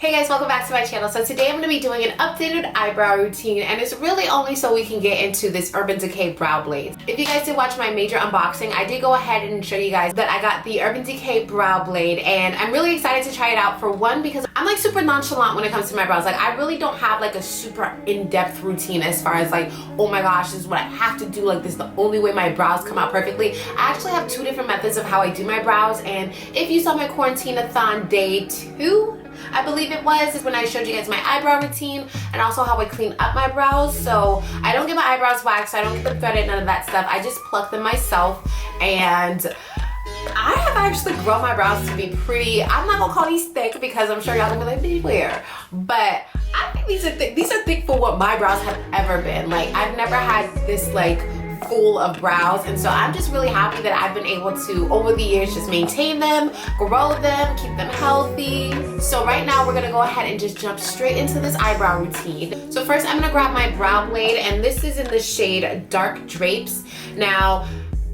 Hey guys, welcome back to my channel. So today I'm going to be doing an updated eyebrow routine, and it's really only so we can get into this Urban Decay Brow Blade. If you guys did watch my major unboxing, I did go ahead and show you guys that I got the Urban Decay Brow Blade, and I'm really excited to try it out for one because I'm like super nonchalant when it comes to my brows. Like I really don't have like a super in-depth routine as far as like, oh my gosh, this is what I have to do, like this is the only way my brows come out perfectly. I actually have two different methods of how I do my brows, and if you saw my quarantine-a-thon day 2, I believe it was, is when I showed you guys my eyebrow routine and also how I clean up my brows. So I don't get my eyebrows waxed, I don't get them threaded, none of that stuff. I just pluck them myself, and I have actually grown my brows to be pretty, I'm not gonna call these thick because I'm sure y'all gonna be like, beware, but I think these are thick. These are thick for what my brows have ever been. Like I've never had this like full of brows, and so I'm just really happy that I've been able to over the years just maintain them, grow them, keep them healthy. So right now we're gonna go ahead and just jump straight into this eyebrow routine. So first I'm gonna grab my brow blade, and this is in the shade Dark Drapes. Now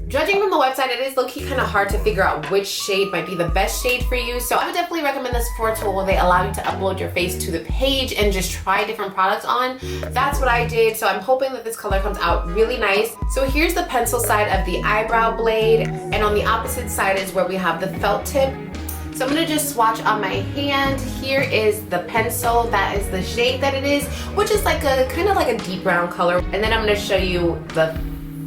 judging from the website, it is low-key kind of hard to figure out which shade might be the best shade for you. So I would definitely recommend this Sephora tool where they allow you to upload your face to the page and just try different products on. That's what I did. So I'm hoping that this color comes out really nice. So here's the pencil side of the eyebrow blade, and on the opposite side is where we have the felt tip. So I'm gonna just swatch on my hand. Here is the pencil, that is the shade that it is, which is like a kind of like a deep brown color. And then I'm gonna show you the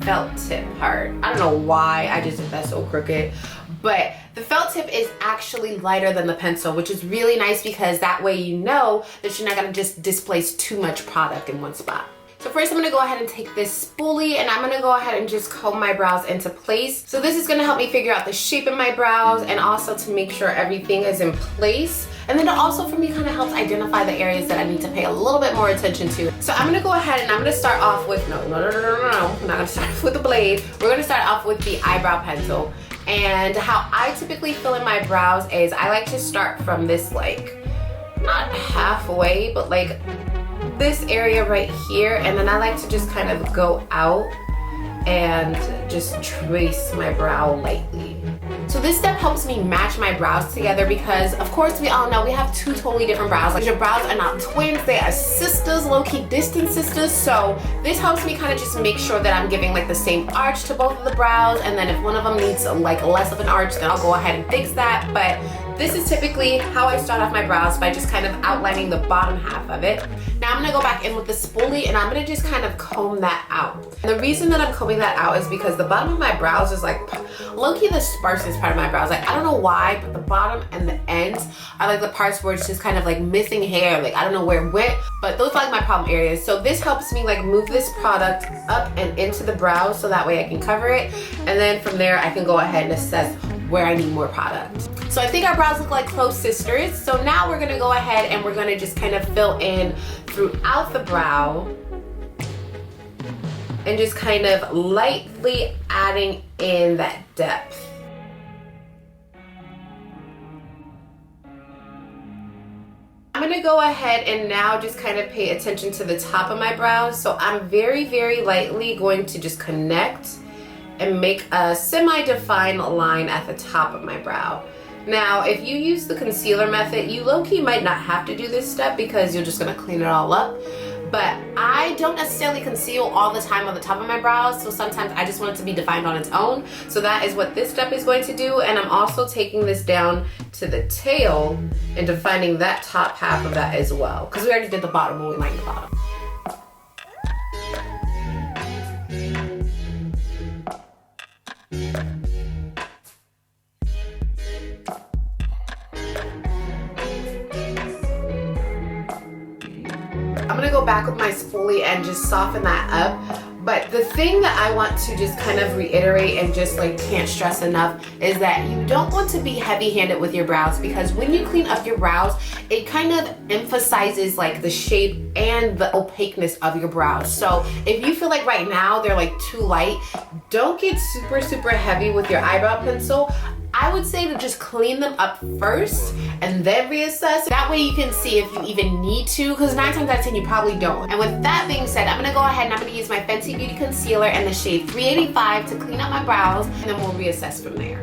felt tip part. I don't know why I just did that so crooked, but the felt tip is actually lighter than the pencil, which is really nice because that way you know that you're not gonna just displace too much product in one spot. So first I'm gonna go ahead and take this spoolie, and I'm gonna go ahead and just comb my brows into place. So this is gonna help me figure out the shape of my brows and also to make sure everything is in place. And then it also for me kind of helps identify the areas that I need to pay a little bit more attention to. So I'm gonna go ahead and I'm gonna start off with, no, I'm not gonna start off with the blade. We're gonna start off with the eyebrow pencil. And how I typically fill in my brows is I like to start from this like, not halfway, but like this area right here. And then I like to just kind of go out and just trace my brow lightly. So this step helps me match my brows together because of course we all know we have two totally different brows. Like your brows are not twins, they are sisters, low-key distant sisters. So this helps me kind of just make sure that I'm giving like the same arch to both of the brows, and then if one of them needs like less of an arch, then I'll go ahead and fix that. But this is typically how I start off my brows, by just kind of outlining the bottom half of it. Now I'm gonna go back in with the spoolie and I'm gonna just kind of comb that out. And the reason that I'm combing that out is because the bottom of my brows is like low-key the sparsest part of my brows. Like I don't know why, but the bottom and the ends are like the parts where it's just kind of like missing hair. Like I don't know where it went, but those are like my problem areas. So this helps me like move this product up and into the brows so that way I can cover it. And then from there I can go ahead and assess where I need more product. So I think our brows look like close sisters. So now we're gonna go ahead and we're gonna just kind of fill in throughout the brow and just kind of lightly adding in that depth. I'm gonna go ahead and now just kind of pay attention to the top of my brows. So I'm very, very lightly going to just connect and make a semi-defined line at the top of my brow. Now, if you use the concealer method, you low-key might not have to do this step because you're just gonna clean it all up. But I don't necessarily conceal all the time on the top of my brows, so sometimes I just want it to be defined on its own. So that is what this step is going to do, and I'm also taking this down to the tail and defining that top half of that as well, because we already did the bottom when we lined the bottom. I'm gonna go back with my spoolie and just soften that up. But the thing that I want to just kind of reiterate and just like can't stress enough is that you don't want to be heavy-handed with your brows, because when you clean up your brows, it kind of emphasizes like the shape and the opaqueness of your brows. So if you feel like right now they're like too light, don't get super, super heavy with your eyebrow pencil. I would say to just clean them up first and then reassess. That way you can see if you even need to, because 9 times out of 10 you probably don't. And with that being said, I'm gonna go ahead and I'm gonna use my Fenty Beauty Concealer in the shade 385 to clean up my brows, and then we'll reassess from there.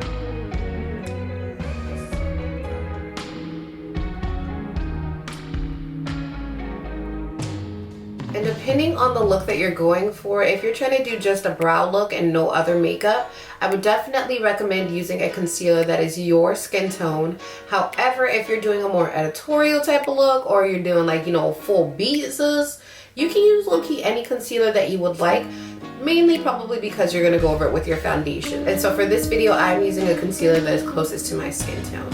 depending on the look that you're going for, if you're trying to do just a brow look and no other makeup, I would definitely recommend using a concealer that is your skin tone. However, if you're doing a more editorial type of look, or you're doing like, you know, full beads, you can use low-key any concealer that you would like, mainly probably because you're going to go over it with your foundation. And so for this video, I'm using a concealer that is closest to my skin tone.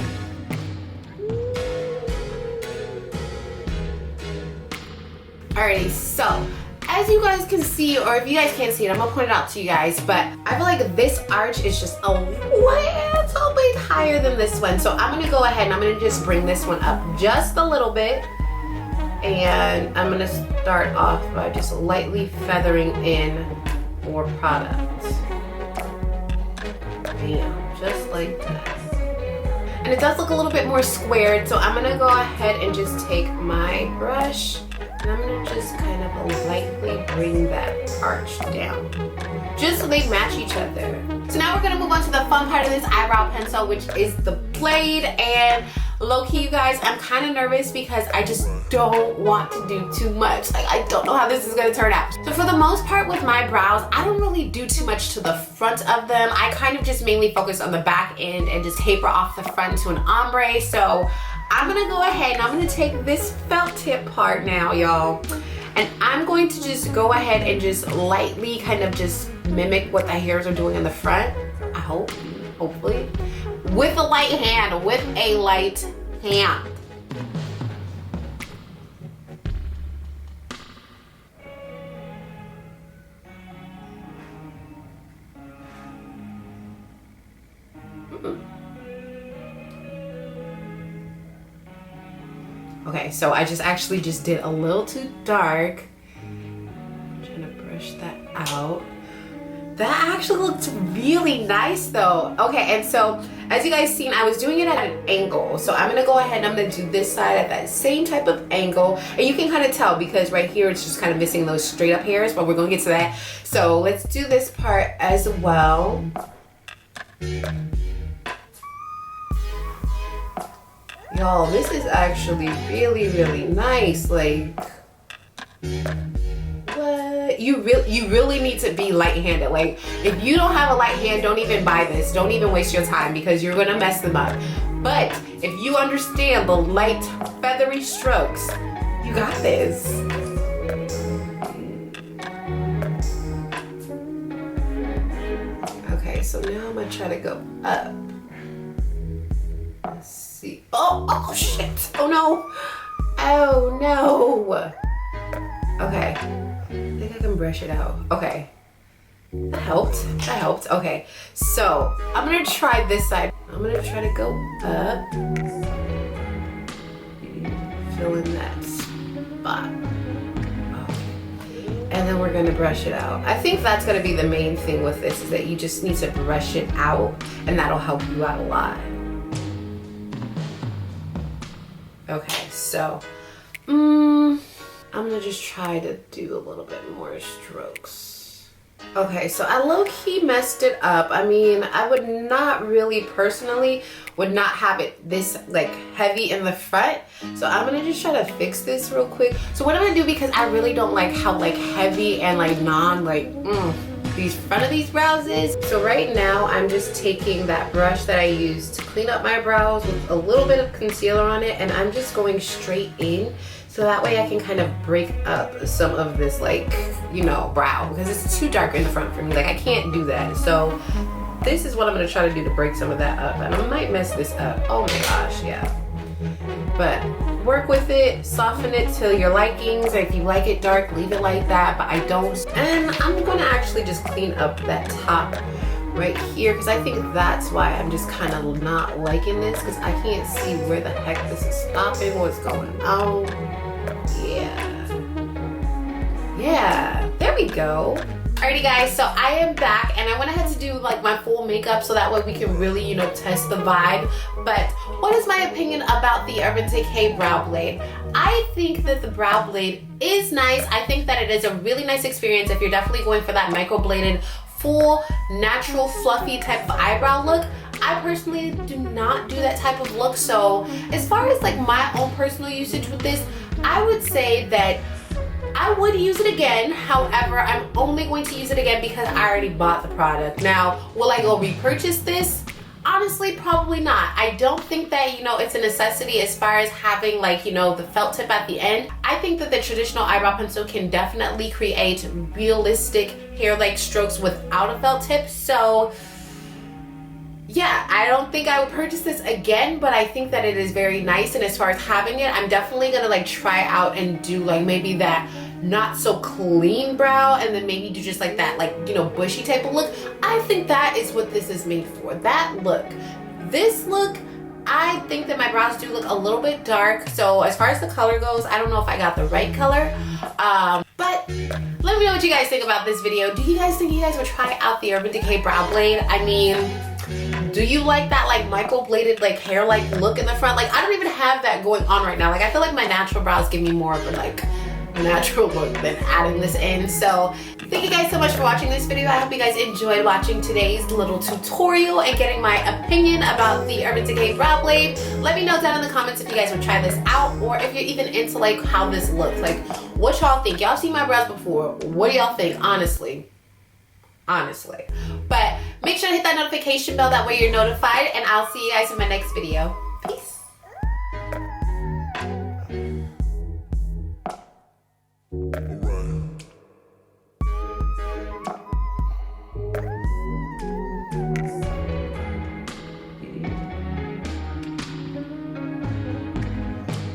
Alrighty, so as you guys can see, or if you guys can't see it, I'm gonna point it out to you guys, but I feel like this arch is just a little bit higher than this one. So I'm gonna go ahead and I'm gonna just bring this one up just a little bit. And I'm gonna start off by just lightly feathering in more product. Bam, just like that. And it does look a little bit more squared, so I'm gonna go ahead and just take my brush and I'm gonna just kind of lightly bring that arch down, just so they match each other. So now we're gonna move on to the fun part of this eyebrow pencil, which is the blade. And low-key, you guys, I'm kind of nervous because I just don't want to do too much. Like, I don't know how this is gonna turn out. So for the most part with my brows, I don't really do too much to the front of them. I kind of just mainly focus on the back end and just taper off the front to an ombre. So I'm gonna go ahead and I'm gonna take this felt tip part now, y'all, and I'm going to just go ahead and just lightly kind of just mimic what the hairs are doing in the front. I hope, hopefully, with a light hand, with a light hand. Okay, so I actually just did a little too dark. I'm trying to brush that out. That actually looked really nice though. Okay, and so as you guys seen, I was doing it at an angle. So I'm gonna go ahead and I'm gonna do this side at that same type of angle. And you can kind of tell because right here it's just kind of missing those straight up hairs, but we're gonna get to that. So let's do this part as well. Y'all, this is actually really, really nice. Like, what? You really need to be light-handed. Like, if you don't have a light hand, don't even buy this. Don't even waste your time because you're gonna mess them up. But if you understand the light, feathery strokes, you got this. Okay, so now I'm gonna try to go up. Let's see. Oh shit. Oh no. Oh no. Okay. I think I can brush it out. Okay. That helped. That helped. Okay. So I'm gonna try this side. I'm gonna try to go up. Fill in that spot. And then we're gonna brush it out. I think that's gonna be the main thing with this, is that you just need to brush it out, and that'll help you out a lot. Okay, so I'm gonna just try to do a little bit more strokes. Okay, so I low-key messed it up. I mean, I would not really personally would not have it this like heavy in the front. So I'm gonna just try to fix this real quick. So what I'm gonna do, because I really don't like how like heavy and like these front of these brows is. So right now I'm just taking that brush that I used to clean up my brows with a little bit of concealer on it, and I'm just going straight in, so that way I can kind of break up some of this, like, you know, brow, because it's too dark in the front for me. Like, I can't do that. So this is what I'm gonna try to do to break some of that up, and I might mess this up. Oh my gosh, yeah. But work with it, soften it to your likings. If you like it dark, leave it like that, but I don't. And I'm gonna actually just clean up that top right here, because I think that's why I'm just kind of not liking this, because I can't see where the heck this is stopping, what's going on. Yeah, there we go. Alrighty guys, so I am back, and I went ahead to do like my full makeup so that way we can really, you know, test the vibe. But what is my opinion about the Urban Decay Brow Blade? I think that the brow blade is nice. I think that it is a really nice experience if you're definitely going for that microbladed, full, natural, fluffy type of eyebrow look. I personally do not do that type of look. So as far as like my own personal usage with this, I would say that I would use it again. However, I'm only going to use it again because I already bought the product. Now, will I go repurchase this? Honestly, probably not. I don't think that, you know, it's a necessity as far as having, like, you know, the felt tip at the end. I think that the traditional eyebrow pencil can definitely create realistic hair-like strokes without a felt tip. So yeah, I don't think I would purchase this again, but I think that it is very nice. And as far as having it, I'm definitely gonna like try out and do like maybe that not so clean brow, and then maybe do just like that, like, you know, bushy type of look. I think that is what this is made for, that look. This look, I think that my brows do look a little bit dark. So as far as the color goes, I don't know if I got the right color, but let me know what you guys think about this video. Do you guys think you guys would try out the Urban Decay Brow Blade? I mean, do you like that like microbladed like hair like look in the front? Like, I don't even have that going on right now. Like, I feel like my natural brows give me more of a like natural look than adding this in. So thank you guys so much for watching this video. I hope you guys enjoyed watching today's little tutorial and getting my opinion about the Urban Decay Brow Blade. Let me know down in the comments if you guys would try this out, or if you're even into like how this looks. Like, what y'all think? Y'all seen my brows before. What do y'all think? Honestly. But make sure to hit that notification bell, that way you're notified, and I'll see you guys in my next video.